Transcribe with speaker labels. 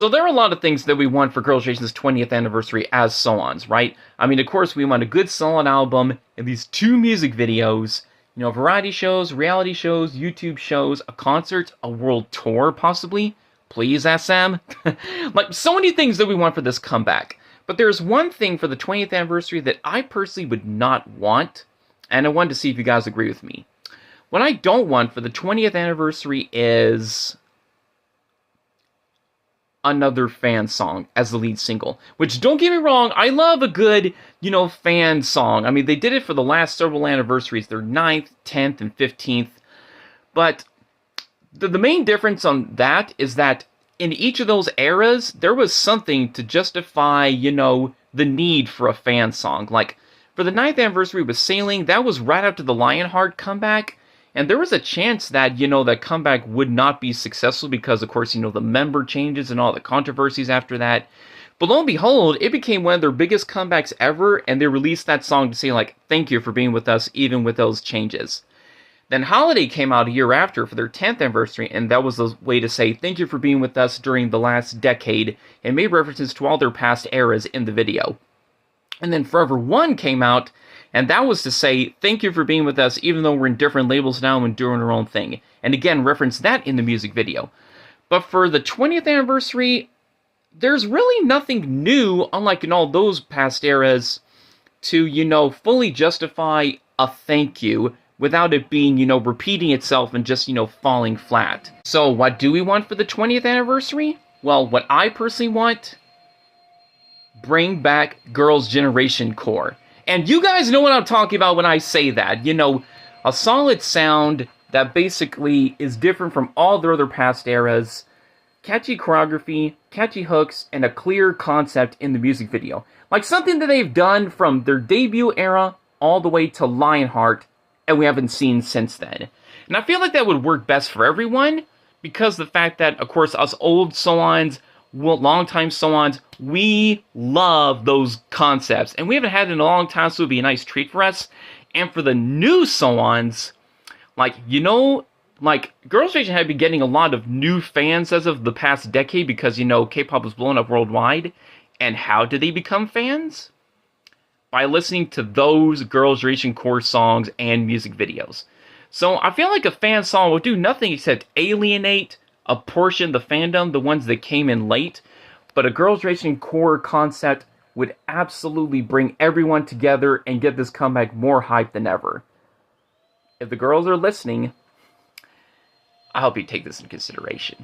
Speaker 1: So there are a lot of things that we want for Girls' Generation's 20th anniversary as so-ons, right? I mean, of course, we want a good, solid album, and these 2 music videos, you know, variety shows, reality shows, YouTube shows, a concert, a world tour, possibly. Please, SM. Like, so many things that we want for this comeback. But there's one thing for the 20th anniversary that I personally would not want, and I wanted to see if you guys agree with me. What I don't want for the 20th anniversary is another fan song as the lead single. Which, don't get me wrong, I love a good, you know, fan song. I mean, they did it for the last several anniversaries, their 9th, 10th, and 15th. But the main difference on that is that in each of those eras, there was something to justify, you know, the need for a fan song. Like, for the 9th anniversary with Sailing, that was right after the Lionheart comeback. And there was a chance that, you know, that comeback would not be successful because, of course, you know, the member changes and all the controversies after that. But lo and behold, it became one of their biggest comebacks ever, and they released that song to say, like, thank you for being with us, even with those changes. Then Holiday came out a year after for their 10th anniversary, and that was the way to say thank you for being with us during the last decade, and made references to all their past eras in the video. And then Forever One came out, and that was to say, thank you for being with us, even though we're in different labels now and doing our own thing. And again, reference that in the music video. But for the 20th anniversary, there's really nothing new, unlike in all those past eras, to, you know, fully justify a thank you without it being, you know, repeating itself and just, you know, falling flat. So what do we want for the 20th anniversary? Well, what I personally want, bring back Girls' Generation Core. And you guys know what I'm talking about when I say that. You know, a solid sound that basically is different from all their other past eras, catchy choreography, catchy hooks, and a clear concept in the music video. Like something that they've done from their debut era all the way to Lionheart, and we haven't seen since then. And I feel like that would work best for everyone, because the fact that, of course, us old so-ons, long-time so-ons, we love those concepts, and we haven't had it in a long time, so it would be a nice treat for us. And for the new so-ons, like, you know, like, Girls' Generation had been getting a lot of new fans as of the past decade, because, you know, K-pop was blowing up worldwide. And how did they become fans? By listening to those Girls' Generation Core songs and music videos. So I feel like a fan song will do nothing except alienate a portion of the fandom, the ones that came in late, but a Girls' Generation Core concept would absolutely bring everyone together and get this comeback more hype than ever. If the girls are listening, I hope you take this into consideration.